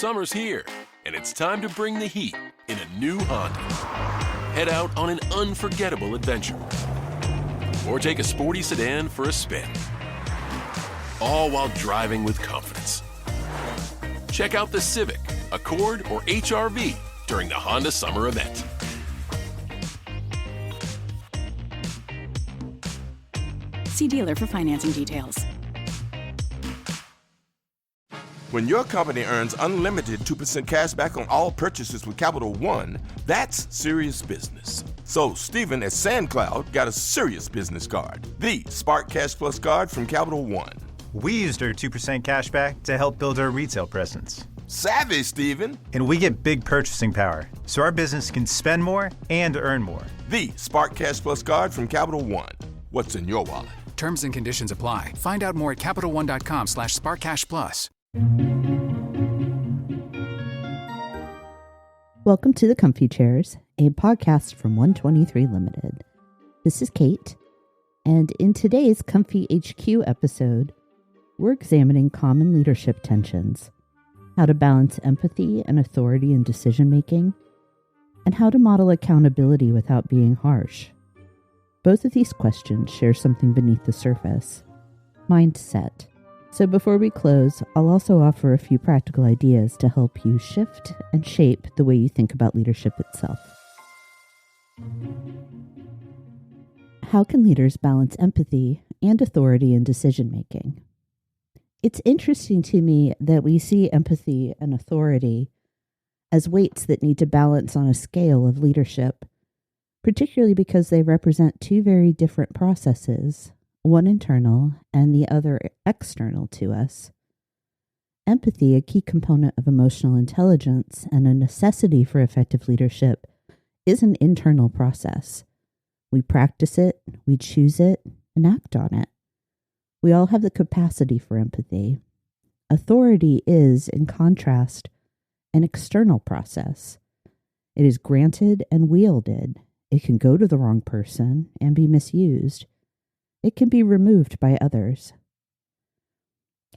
Summer's here, and it's time to bring the heat in a new Honda. Head out on an unforgettable adventure. Or take a sporty sedan for a spin. All while driving with confidence. Check out the Civic, Accord, or HR-V during the Honda Summer Event. See dealer for financing details. When your company earns unlimited 2% cash back on all purchases with Capital One, that's serious business. So Stephen at SandCloud got a serious business card, the Spark Cash Plus card from Capital One. We used our 2% cash back to help build our retail presence. Savvy, Stephen. And we get big purchasing power, so our business can spend more and earn more. The Spark Cash Plus card from Capital One. What's in your wallet? Terms and conditions apply. Find out more at CapitalOne.com/SparkCashPlus. Welcome to the Comfy Chairs, a podcast from 123 Limited. This is Kate, and in today's comfyHQ episode, we're examining common leadership tensions, how to balance empathy and authority in decision-making, and how to model accountability without being harsh. Both of these questions share something beneath the surface: mindset. So before we close, I'll also offer a few practical ideas to help you shift and shape the way you think about leadership itself. How can leaders balance empathy and authority in decision-making? It's interesting to me that we see empathy and authority as weights that need to balance on a scale of leadership, particularly because they represent two very different processes, one internal and the other external to us. Empathy, a key component of emotional intelligence and a necessity for effective leadership, is an internal process. We practice it, we choose it, and act on it. We all have the capacity for empathy. Authority is, in contrast, an external process. It is granted and wielded. It can go to the wrong person and be misused. It can be removed by others.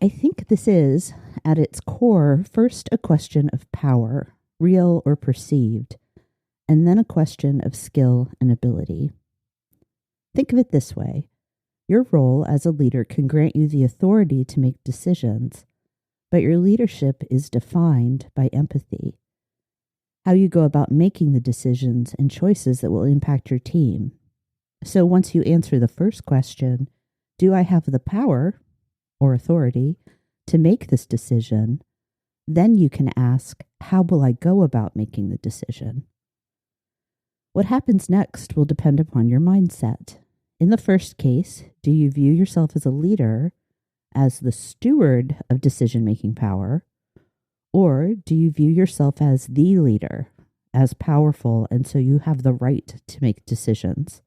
I think this is, at its core, first a question of power, real or perceived, and then a question of skill and ability. Think of it this way. Your role as a leader can grant you the authority to make decisions, but your leadership is defined by empathy. How you go about making the decisions and choices that will impact your team. So once you answer the first question, do I have the power or authority to make this decision? Then you can ask, how will I go about making the decision? What happens next will depend upon your mindset. In the first case, do you view yourself as a leader, as the steward of decision-making power, or do you view yourself as the leader, as powerful, and so you have the right to make decisions?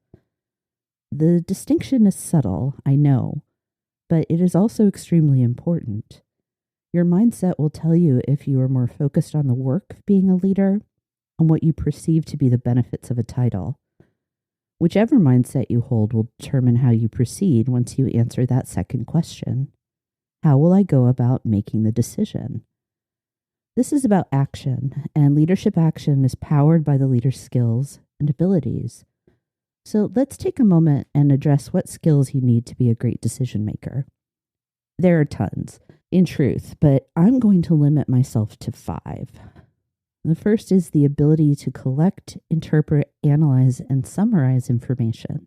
The distinction is subtle, I know, but it is also extremely important. Your mindset will tell you if you are more focused on the work of being a leader, on what you perceive to be the benefits of a title. Whichever mindset you hold will determine how you proceed once you answer that second question. How will I go about making the decision? This is about action, and leadership action is powered by the leader's skills and abilities. So let's take a moment and address what skills you need to be a great decision maker. There are tons, in truth, but I'm going to limit myself to 5. The first is the ability to collect, interpret, analyze, and summarize information.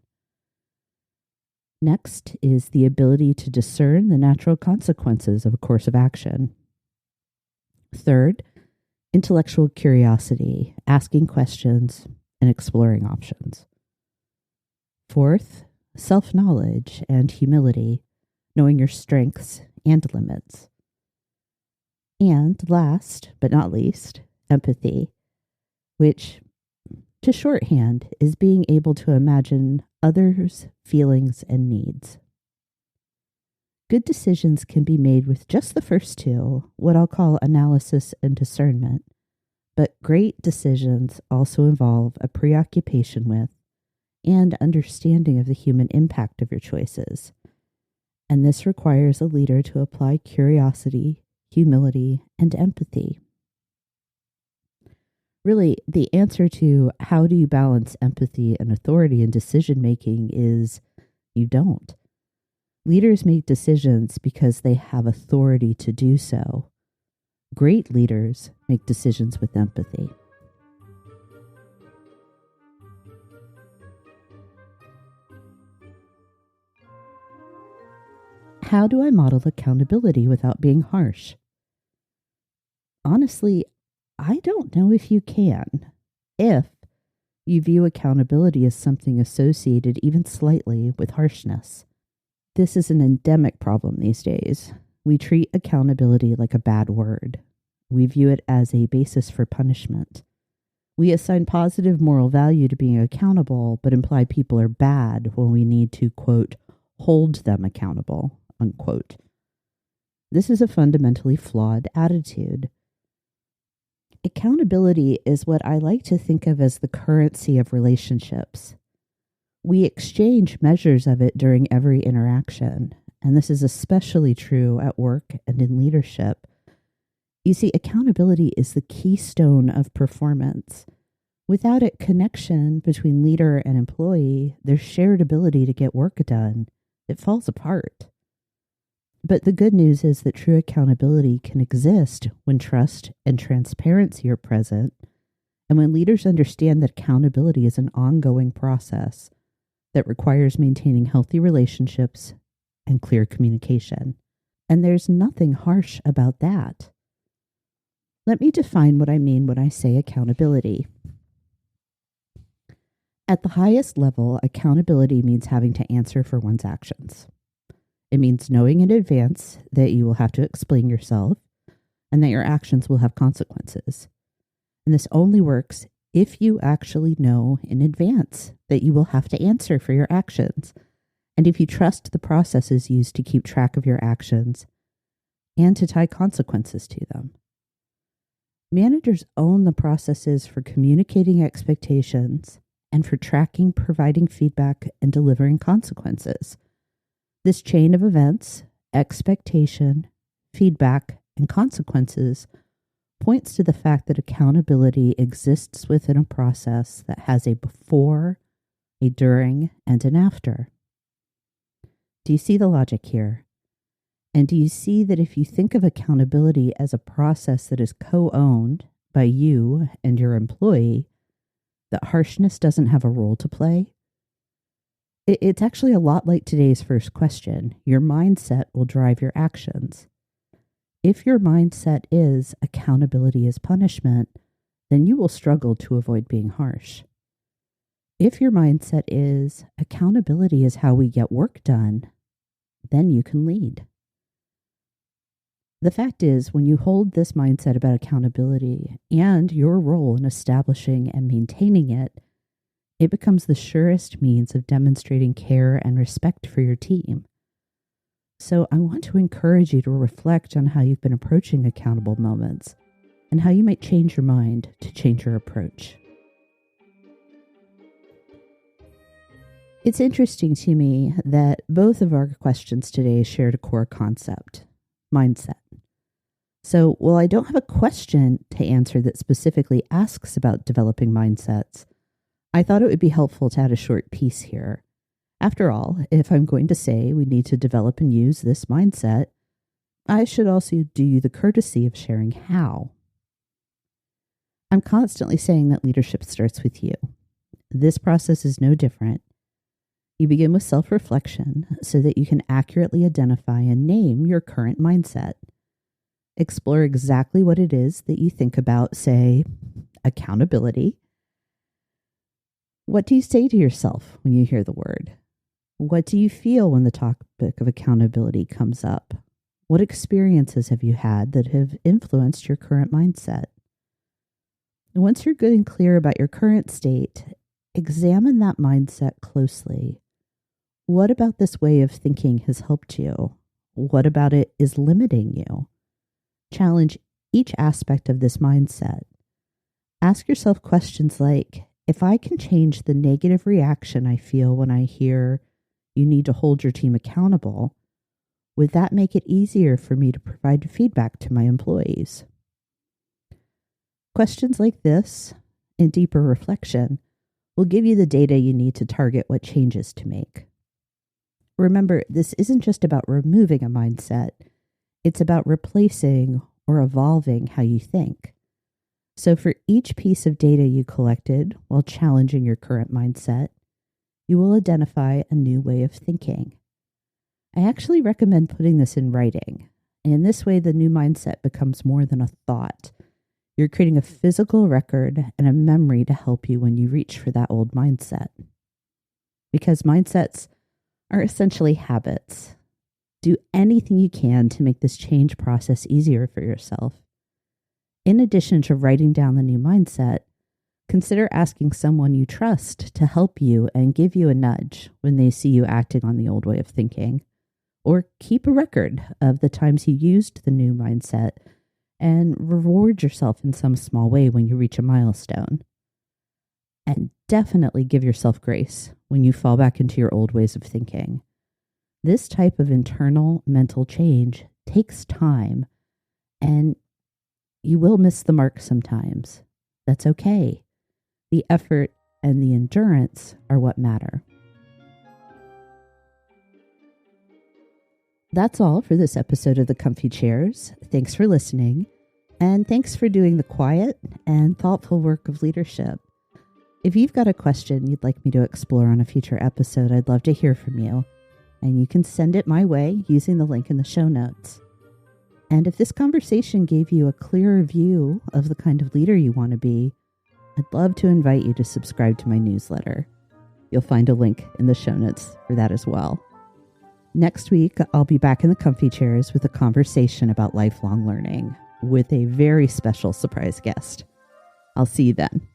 Next is the ability to discern the natural consequences of a course of action. Third, intellectual curiosity, asking questions and exploring options. Fourth, self-knowledge and humility, knowing your strengths and limits. And last, but not least, empathy, which, to shorthand, is being able to imagine others' feelings and needs. Good decisions can be made with just the first two, what I'll call analysis and discernment, but great decisions also involve a preoccupation with and understanding of the human impact of your choices. And this requires a leader to apply curiosity, humility, and empathy Really, the answer to how do you balance empathy and authority in decision making is you don't. Leaders make decisions because they have authority to do so. Great leaders make decisions with empathy. How do I model accountability without being harsh? Honestly, I don't know if you can. If you view accountability as something associated even slightly with harshness. This is an endemic problem these days. We treat accountability like a bad word. We view it as a basis for punishment. We assign positive moral value to being accountable, but imply people are bad when we need to, quote, hold them accountable, unquote. This is a fundamentally flawed attitude. Accountability is what I like to think of as the currency of relationships. We exchange measures of it during every interaction, and this is especially true at work and in leadership. You see, accountability is the keystone of performance. Without it, connection between leader and employee, their shared ability to get work done, it falls apart. But the good news is that true accountability can exist when trust and transparency are present, and when leaders understand that accountability is an ongoing process that requires maintaining healthy relationships and clear communication. And there's nothing harsh about that. Let me define what I mean when I say accountability. At the highest level, accountability means having to answer for one's actions. It means knowing in advance that you will have to explain yourself and that your actions will have consequences. And this only works if you actually know in advance that you will have to answer for your actions, and if you trust the processes used to keep track of your actions and to tie consequences to them. Managers own the processes for communicating expectations and for tracking, providing feedback, and delivering consequences. This chain of events, expectation, feedback, and consequences points to the fact that accountability exists within a process that has a before, a during, and an after. Do you see the logic here? And do you see that if you think of accountability as a process that is co-owned by you and your employee, that harshness doesn't have a role to play? It's actually a lot like today's first question. Your mindset will drive your actions. If your mindset is accountability is punishment, then you will struggle to avoid being harsh. If your mindset is accountability is how we get work done, then you can lead. The fact is, when you hold this mindset about accountability and your role in establishing and maintaining it, it becomes the surest means of demonstrating care and respect for your team. So I want to encourage you to reflect on how you've been approaching accountable moments and how you might change your mind to change your approach. It's interesting to me that both of our questions today shared a core concept, mindset. So while I don't have a question to answer that specifically asks about developing mindsets, I thought it would be helpful to add a short piece here. After all, if I'm going to say we need to develop and use this mindset, I should also do you the courtesy of sharing how. I'm constantly saying that leadership starts with you. This process is no different. You begin with self-reflection so that you can accurately identify and name your current mindset. Explore exactly what it is that you think about, say, accountability. What do you say to yourself when you hear the word? What do you feel when the topic of accountability comes up? What experiences have you had that have influenced your current mindset? And once you're good and clear about your current state, examine that mindset closely. What about this way of thinking has helped you? What about it is limiting you? Challenge each aspect of this mindset. Ask yourself questions like, if I can change the negative reaction I feel when I hear you need to hold your team accountable, would that make it easier for me to provide feedback to my employees? questions like this and deeper reflection will give you the data you need to target what changes to make. Remember, this isn't just about removing a mindset, it's about replacing or evolving how you think. So for each piece of data you collected while challenging your current mindset, you will identify a new way of thinking. I actually recommend putting this in writing. In this way, the new mindset becomes more than a thought. You're creating a physical record and a memory to help you when you reach for that old mindset. Because mindsets are essentially habits. Do anything you can to make this change process easier for yourself. In addition to writing down the new mindset, consider asking someone you trust to help you and give you a nudge when they see you acting on the old way of thinking. Or keep a record of the times you used the new mindset and reward yourself in some small way when you reach a milestone. And definitely give yourself grace when you fall back into your old ways of thinking. This type of internal mental change takes time, and you will miss the mark sometimes. That's okay. The effort and the endurance are what matter. That's all for this episode of the Comfy Chairs. Thanks for listening, and thanks for doing the quiet and thoughtful work of leadership. If you've got a question you'd like me to explore on a future episode, I'd love to hear from you, and you can send it my way using the link in the show notes. And if this conversation gave you a clearer view of the kind of leader you want to be, I'd love to invite you to subscribe to my newsletter. You'll find a link in the show notes for that as well. Next week, I'll be back in the Comfy Chairs with a conversation about lifelong learning with a very special surprise guest. I'll see you then.